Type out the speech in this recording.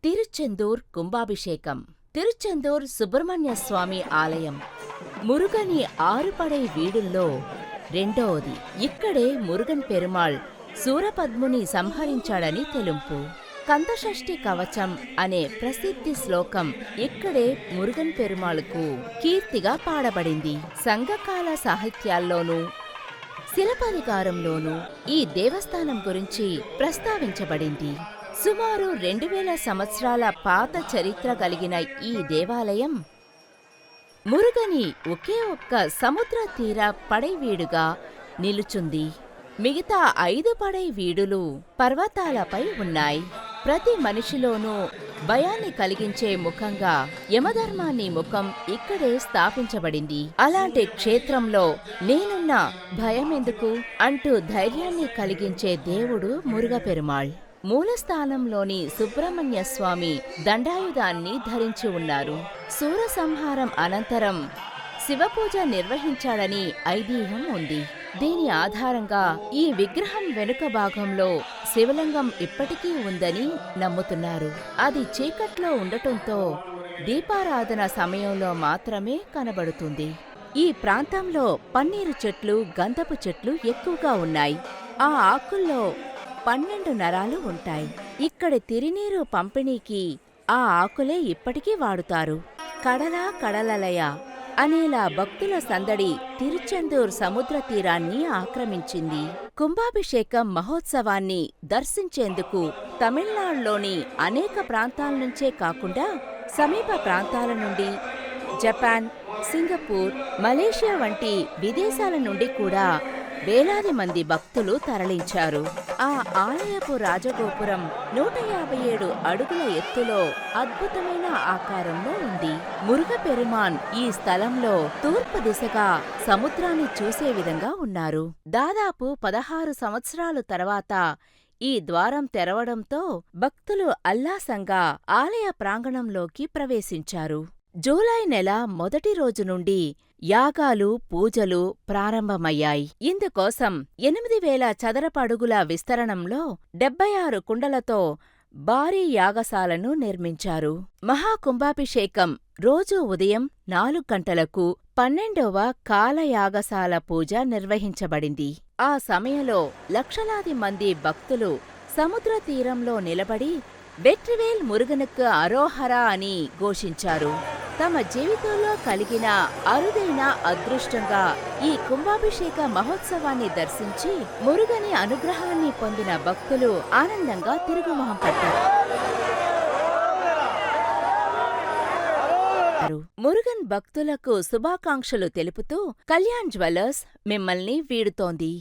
తిరుచెందూర్ కుంభాభిషేకం. తిరుచెందూర్ సుబ్రహ్మణ్య స్వామి ఆలయం మురుగని ఆరుపడై వీడుల్లో రెండోది. ఇక్కడే మురుగన్ పెరుమాళ్ సూరపద్ముని సంహరించాడని తెలుంపు. కందషష్ఠి కవచం అనే ప్రసిద్ధి శ్లోకం ఇక్కడే మురుగన్ పెరుమాళ్కు కీర్తిగా పాడబడింది. సంఘకాల సాహిత్యాల్లోనూ శిలపధికారంలోనూ ఈ దేవస్థానం గురించి ప్రస్తావించబడింది. సుమారు 2000 సంవత్సరాల పాత చరిత్ర కలిగిన ఈ దేవాలయం మురుగని ఒకే ఒక్క సముద్ర తీర పడైవీడుగా నిలుచుంది. మిగతా 5 పడైవీడులు పర్వతాలపై ఉన్నాయి. ప్రతి మనిషిలోనూ భయాన్ని కలిగించే ముఖంగా యమధర్మాన్ని ముఖం ఇక్కడే స్థాపించబడింది. అలాంటి క్షేత్రంలో నేనున్నా భయమెందుకు అంటూ ధైర్యాన్ని కలిగించే దేవుడు మురుగపెరుమాళ్. మూలస్థానంలోని సుబ్రహ్మణ్య స్వామి దండాయుధాన్ని ధరించి ఉన్నారు. సూరసంహారం అనంతరం శివపూజ నిర్వహించాడని ఐదీహం ఉంది. దీని ఆధారంగా ఈ విగ్రహం వెనుక భాగంలో శివలింగం ఇప్పటికీ ఉందని నమ్ముతున్నారు. అది చీకట్లో ఉండటంతో దీపారాధన సమయంలో మాత్రమే కనబడుతుంది. ఈ ప్రాంతంలో పన్నీరు చెట్లు, గంధపు చెట్లు ఎక్కువగా ఉన్నాయి. ఆ ఆకుల్లో 12 నరాలు ఉంటాయి. ఇక్కడి తిరినీరు పంపిణీకి ఆ ఆకులే ఇప్పటికీ వాడుతారు. కడలా కడలలయ అనేలా భక్తుల సందడి తిరుచెందూర్ సముద్ర తీరాన్ని ఆక్రమించింది. కుంభాభిషేకం మహోత్సవాన్ని దర్శించేందుకు తమిళనాడులోని అనేక ప్రాంతాల నుంచే కాకుండా సమీప ప్రాంతాల నుండి జపాన్, సింగపూర్, మలేషియా వంటి విదేశాల నుండి కూడా వేలాది మంది భక్తులు తరలించారు. ఆ ఆలయపు రాజగోపురం 157 అడుగుల ఎత్తులో అద్భుతమైన ఆకారంలో ఉంది. మురుగపెరుమాన్ ఈ స్థలంలో తూర్పు దిశగా సముద్రాన్ని చూసే విధంగా ఉన్నారు. దాదాపు 16 సంవత్సరాలు తర్వాత ఈ ద్వారం తెరవడంతో భక్తులు ఉల్లాసంగా ఆలయ ప్రాంగణంలోకి ప్రవేశించారు. జూలై నెల మొదటి రోజు నుండి యాగాలు, పూజలు ప్రారంభమయ్యాయి. ఇందుకోసం 8000 చదరపు అడుగుల విస్తరణంలో 76 కుండలతో భారీ యాగశాలను నిర్మించారు. మహాకుంభాభిషేకం రోజూ ఉదయం 4 గంటలకు 12వ కాలయాగశాల పూజ నిర్వహించబడింది. ఆ సమయంలో లక్షలాది మంది భక్తులు సముద్ర తీరంలో నిలబడి వెట్రివేల్ మురుగనుకు అరోహరా అని ఘోషించారు. తమ జీవితంలో కలిగిన అరుదైన అదృష్టంగా ఈ కుంభాభిషేక మహోత్సవాన్ని దర్శించి మురుగని అనుగ్రహాన్ని పొందిన భక్తులు ఆనందంగా తిరుగుమొహం పట్టారు. మురుగన్ భక్తులకు శుభాకాంక్షలు తెలుపుతూ కళ్యాణ్ జ్యువెలర్స్ మిమ్మల్ని వీడుతోంది.